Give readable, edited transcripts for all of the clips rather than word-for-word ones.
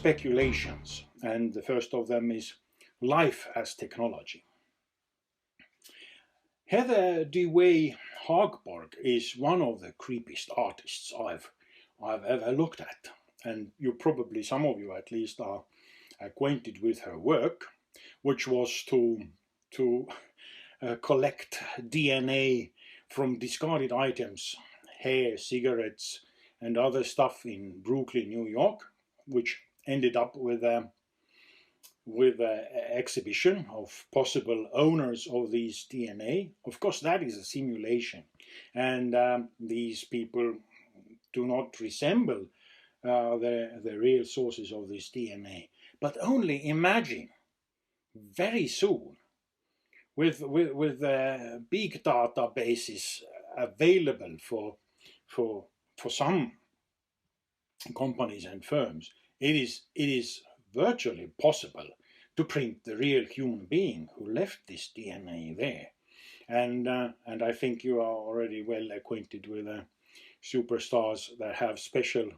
speculations, and the first of them is life as technology. Heather Dewey Hagborg is one of the creepiest artists I've ever looked at, and some of you at least, are acquainted with her work, which was to collect DNA from discarded items, hair, cigarettes, and other stuff in Brooklyn, New York, which ended up with an exhibition of possible owners of these DNA. Of course, that is a simulation, and these people do not resemble the real sources of this DNA. But only imagine, very soon, with big databases available for some companies and firms, it is virtually possible to print the real human being who left this DNA there. And I think you are already well acquainted with superstars that have special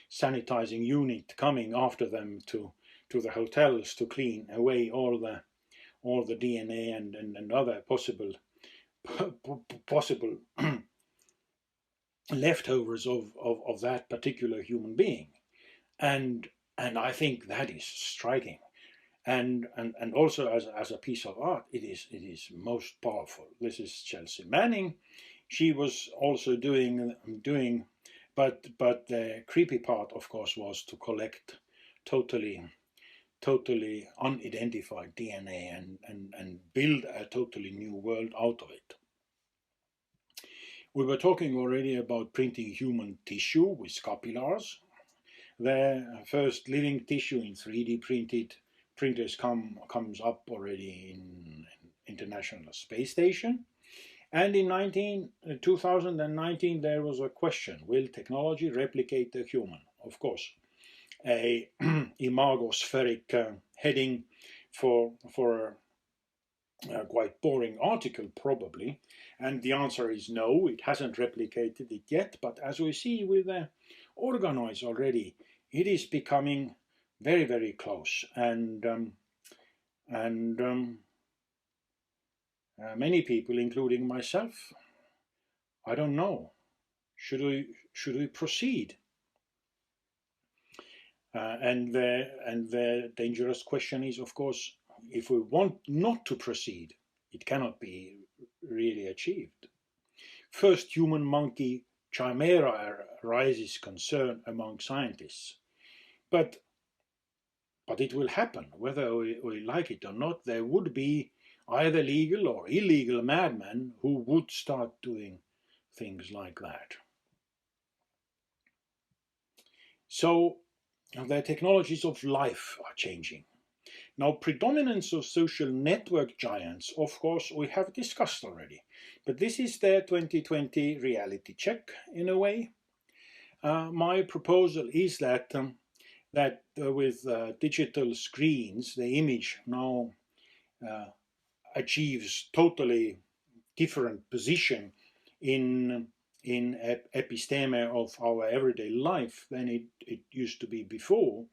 sanitizing unit coming after them to the hotels to clean away all the DNA and other possible leftovers of that particular human being. And I think that is striking. And also as a piece of art, it is most powerful. This is Chelsea Manning. She was also doing, but the creepy part, of course, was to collect totally unidentified DNA and build a totally new world out of it. We were talking already about printing human tissue with scapulars. The first living tissue in 3D printers comes up already in International Space Station. And in 2019 there was a question: will technology replicate the human? Of course, a imagospheric heading for a quite boring article probably, and the answer is no, it hasn't replicated it yet. But as we see with the organoids already, it is becoming very, very close, and many people, including myself, I don't know, should we proceed? And the dangerous question is, of course, if we want not to proceed, it cannot be really achieved. First human-monkey chimera raises concern among scientists, but it will happen, whether we like it or not. There would be either legal or illegal madmen who would start doing things like that. So the technologies of life are changing. Now, predominance of social network giants, of course, we have discussed already, but this is their 2020 reality check in a way. My proposal is that with digital screens, the image now achieves totally different position in episteme of our everyday life than it used to be before,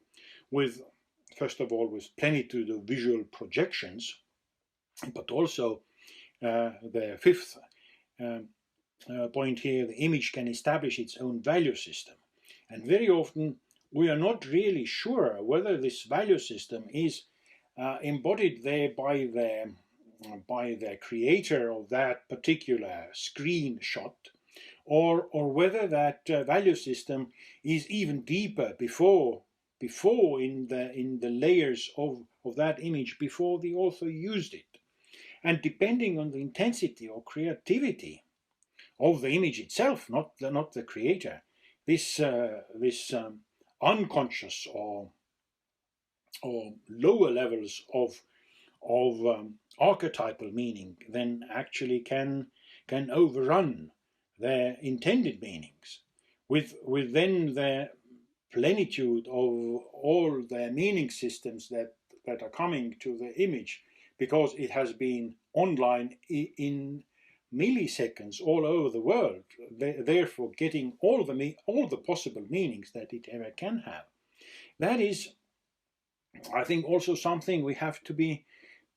with, first of all, with plenitude of visual projections, but also the fifth point here, the image can establish its own value system. And very often we are not really sure whether this value system is embodied there by the creator of that particular screenshot, or whether that value system is even deeper before in the layers of that image before the author used it. And depending on the intensity or creativity of the image itself, not the creator, this unconscious or lower levels of archetypal meaning then actually can overrun their intended meanings, with then the plenitude of all the meaning systems that are coming to the image, because it has been online in milliseconds all over the world, therefore getting all the possible meanings that it ever can have. That is I think also something we have to be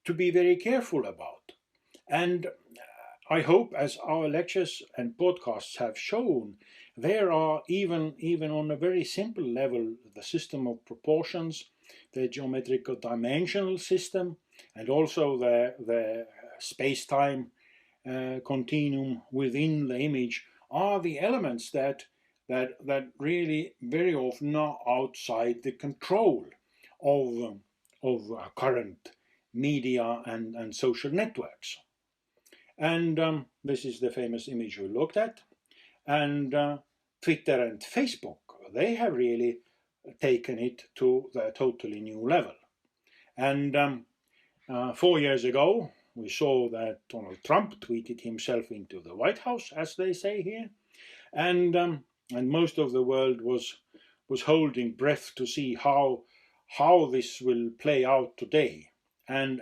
very careful about. And I hope, as our lectures and podcasts have shown, there are even on a very simple level the system of proportions, the geometrical dimensional system, and also the space-time continuum within the image are the elements that really very often are outside the control of current media and social networks. And this is the famous image we looked at. And Twitter and Facebook, they have really taken it to a totally new level. And 4 years ago, we saw that Donald Trump tweeted himself into the White House, as they say here, and most of the world was holding breath to see how this will play out today. And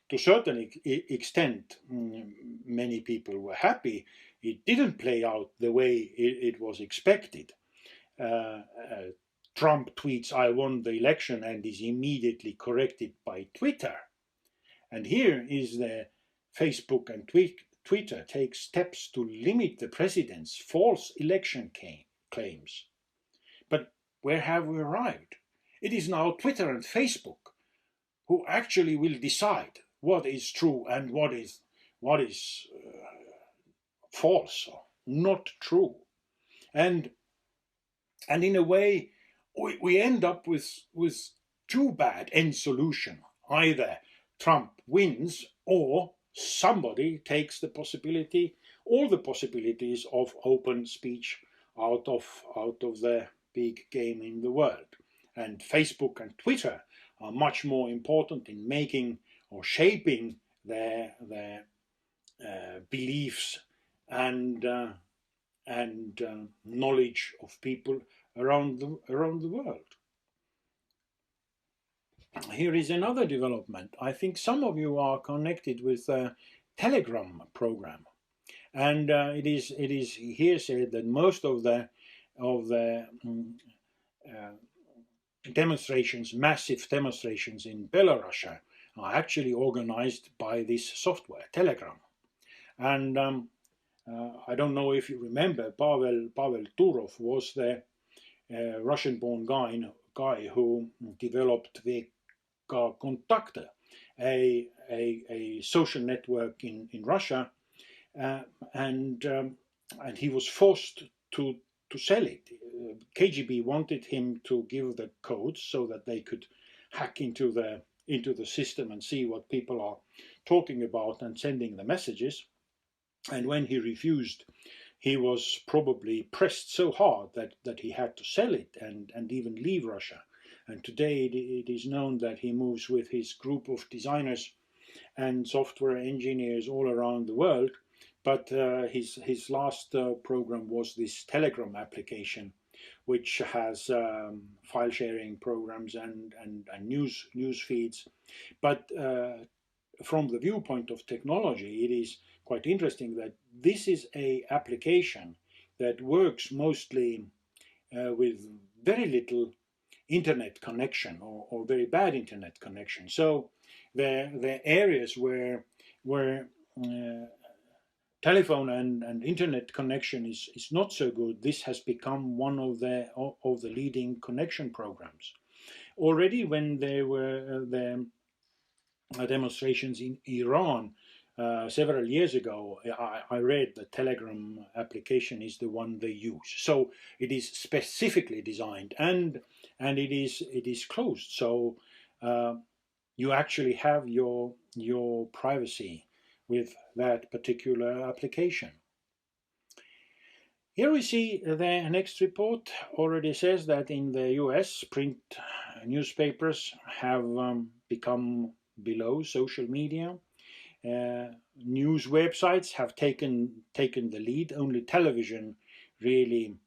to a certain extent, many people were happy it didn't play out the way it was expected. Uh, uh, Trump tweets, "I won the election," and is immediately corrected by Twitter. And here is the Facebook and Twitter take steps to limit the president's false election claims. But where have we arrived? It is now Twitter and Facebook who actually will decide what is true and what is false or not true. And in a way, we end up with too bad end solution. Either Trump wins or somebody takes the possibility, all the possibilities of open speech out of the big game in the world. And Facebook and Twitter are much more important in making or shaping their beliefs and knowledge of people around the world. Here is another development. I think some of you are connected with the Telegram program, and it is here said that most of the demonstrations, massive demonstrations in Belarus, are actually organized by this software, Telegram. And I don't know if you remember, Pavel Durov was the Russian-born guy who developed VK Kontakte, a social network in Russia, and he was forced to sell it. KGB wanted him to give the codes so that they could hack into the system and see what people are talking about and sending the messages. And when he refused, he was probably pressed so hard that he had to sell it and even leave Russia. And today it is known that he moves with his group of designers and software engineers all around the world. But his last program was this Telegram application, which has file sharing programs and news feeds. But from the viewpoint of technology, it is quite interesting that this is a application that works mostly with very little internet connection or very bad internet connection. So the areas where telephone and internet connection is not so good, this has become one of the leading connection programs. Already when there were the demonstrations in Iran several years ago, I read the Telegram application is the one they use. So it is specifically designed and it is closed. So you actually have your privacy with that particular application. Here we see the next report already says that in the US, print newspapers have become below social media. News websites have taken the lead. Only television really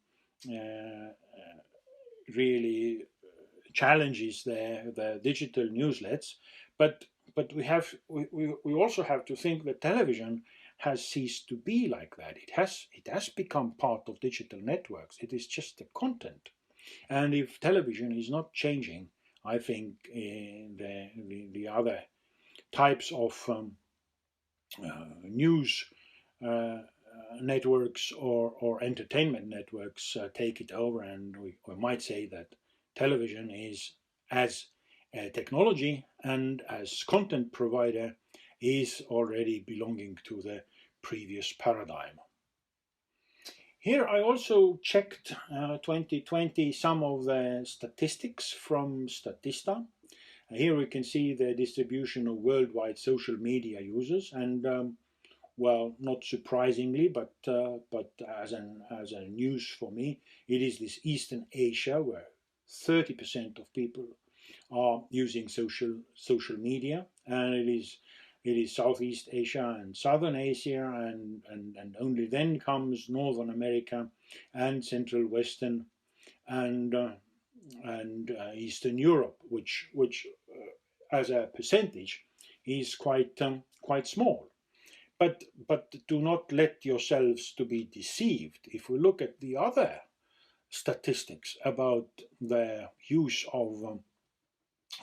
challenges the digital newslets. But we also have to think that television has ceased to be like that. It has become part of digital networks. It is just the content. And if television is not changing, I think the other types of news networks or entertainment networks take it over, and we might say that television is, as a technology and as content provider, is already belonging to the previous paradigm. Here I also checked 2020 some of the statistics from Statista. Here we can see the distribution of worldwide social media users, and well, not surprisingly, but as a news for me, it is this Eastern Asia where 30% of people are using social media, and it is Southeast Asia and Southern Asia, and only then comes Northern America and Central Western and Eastern Europe, which as a percentage is quite small. But do not let yourselves to be deceived. If we look at the other statistics about the use of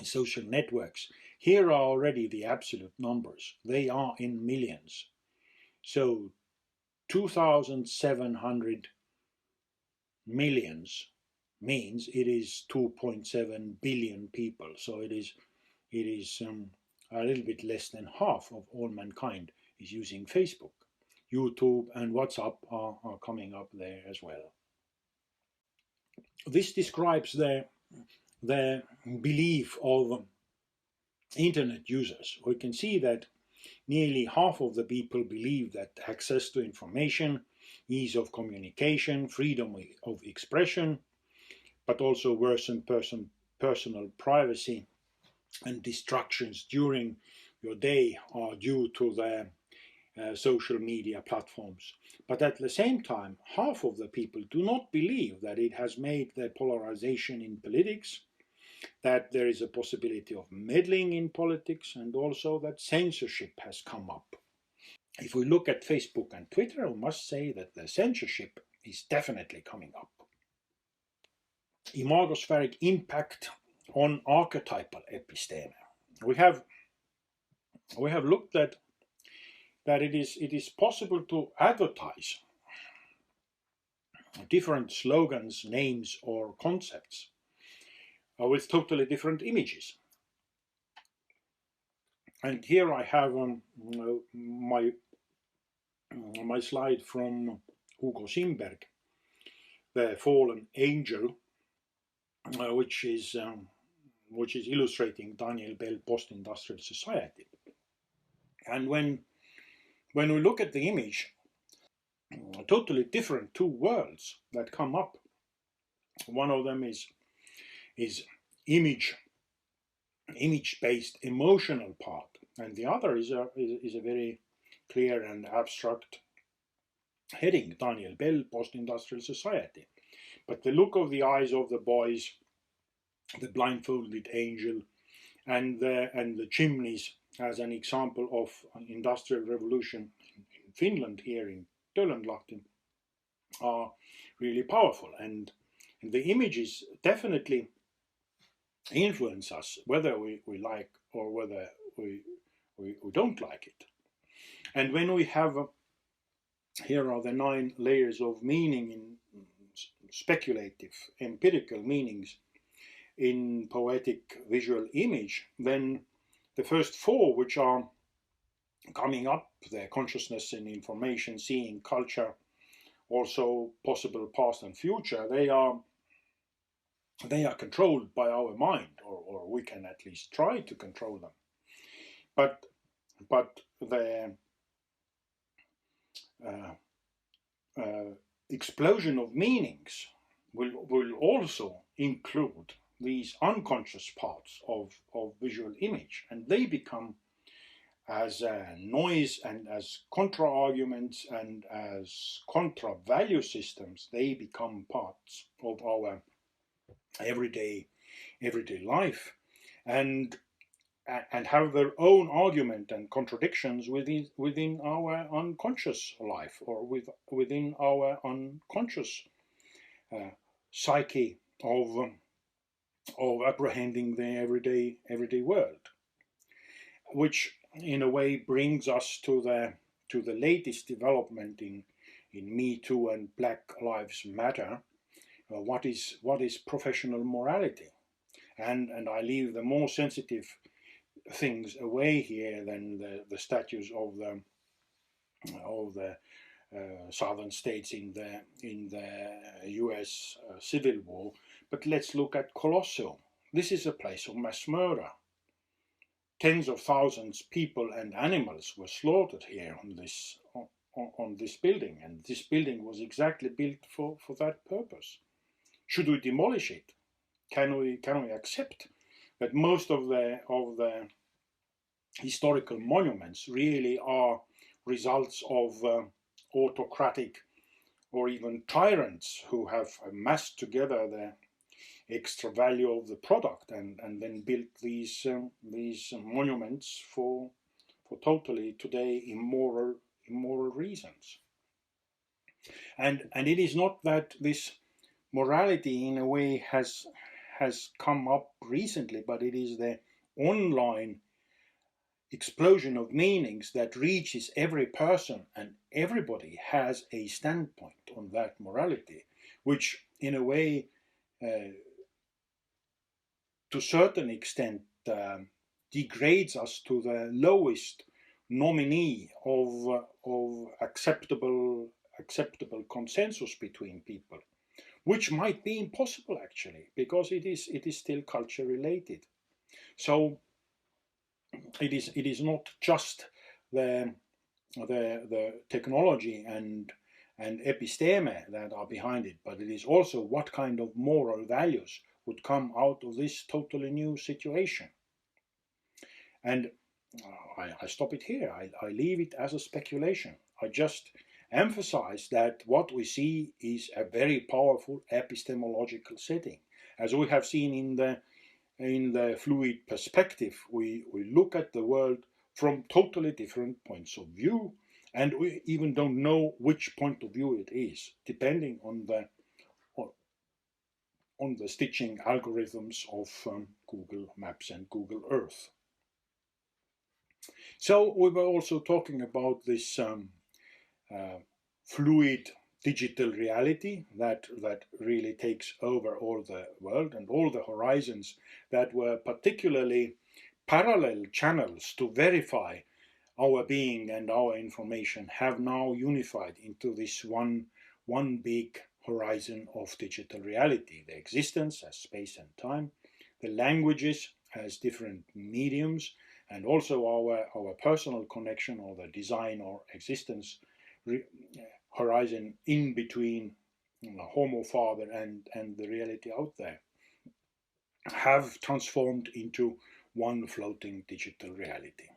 social networks, here are already the absolute numbers. They are in millions. So 2,700 millions means it is 2.7 billion people. So it is a little bit less than half of all mankind is using Facebook. YouTube and WhatsApp are coming up there as well. This describes the belief of internet users. We can see that nearly half of the people believe that access to information, ease of communication, freedom of expression, but also worsened personal privacy and distractions during your day are due to the social media platforms. But at the same time, half of the people do not believe that it has made the polarization in politics, that there is a possibility of meddling in politics, and also that censorship has come up. If we look at Facebook and Twitter, we must say that the censorship is definitely coming up. Imagospheric impact on archetypal episteme. We have looked at that it is possible to advertise different slogans, names, or concepts with totally different images. And here I have my slide from Hugo Simberg, the fallen angel, which is illustrating Daniel Bell post-industrial society. And when we look at the image, totally different two worlds that come up. One of them is image-based emotional part, and the other is a very clear and abstract heading, Daniel Bell, post-industrial society. But the look of the eyes of the boys, the blindfolded angel, and the chimneys as an example of an industrial revolution in Finland, here in Töölönlahti, are really powerful, and the images definitely influence us, whether we like or whether we don't like it. And when we have here are the 9 layers of meaning in speculative, empirical meanings in poetic visual image, then the first 4, which are coming up, the consciousness and information, seeing, culture, also possible past and future, they are controlled by our mind, or we can at least try to control them. But the explosion of meanings will also include these unconscious parts of visual image, and they become as noise and as contra-arguments and as contra-value systems. They become parts of our everyday life, and have their own argument and contradictions within our unconscious life, or within our unconscious psyche of of apprehending the everyday world, which in a way brings us to the latest development in Me Too and Black Lives Matter. What is professional morality? And I leave the more sensitive things away here than the status of the southern states in the U.S. Civil War. But let's look at Colosso. This is a place of mass murder. Tens of thousands of people and animals were slaughtered here on this building, and this building was exactly built for that purpose. Should we demolish it? Can we accept that most of the historical monuments really are results of autocratic or even tyrants who have amassed together the extra value of the product and then built these monuments for totally today immoral reasons. And it is not that this morality in a way has come up recently, but it is the online explosion of meanings that reaches every person, and everybody has a standpoint on that morality, which in a way to a certain extent degrades us to the lowest nominee of acceptable consensus between people, which might be impossible actually, because it is still culture related. So it is not just the technology and episteme that are behind it, but it is also what kind of moral values would come out of this totally new situation. And I stop it here. I leave it as a speculation. I just emphasize that what we see is a very powerful epistemological setting. As we have seen in the fluid perspective, we look at the world from totally different points of view, and we even don't know which point of view it is, depending on the stitching algorithms of Google Maps and Google Earth. So we were also talking about this fluid digital reality that really takes over all the world, and all the horizons that were particularly parallel channels to verify our being and our information have now unified into this one big horizon of digital reality. The existence as space and time, the languages as different mediums, and also our personal connection, or the design or existence horizon in between Homo father and the reality out there, have transformed into one floating digital reality,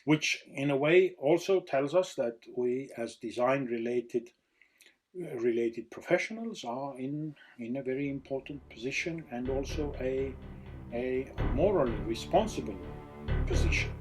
which in a way also tells us that we as design related professionals are in a very important position, and also a morally responsible position.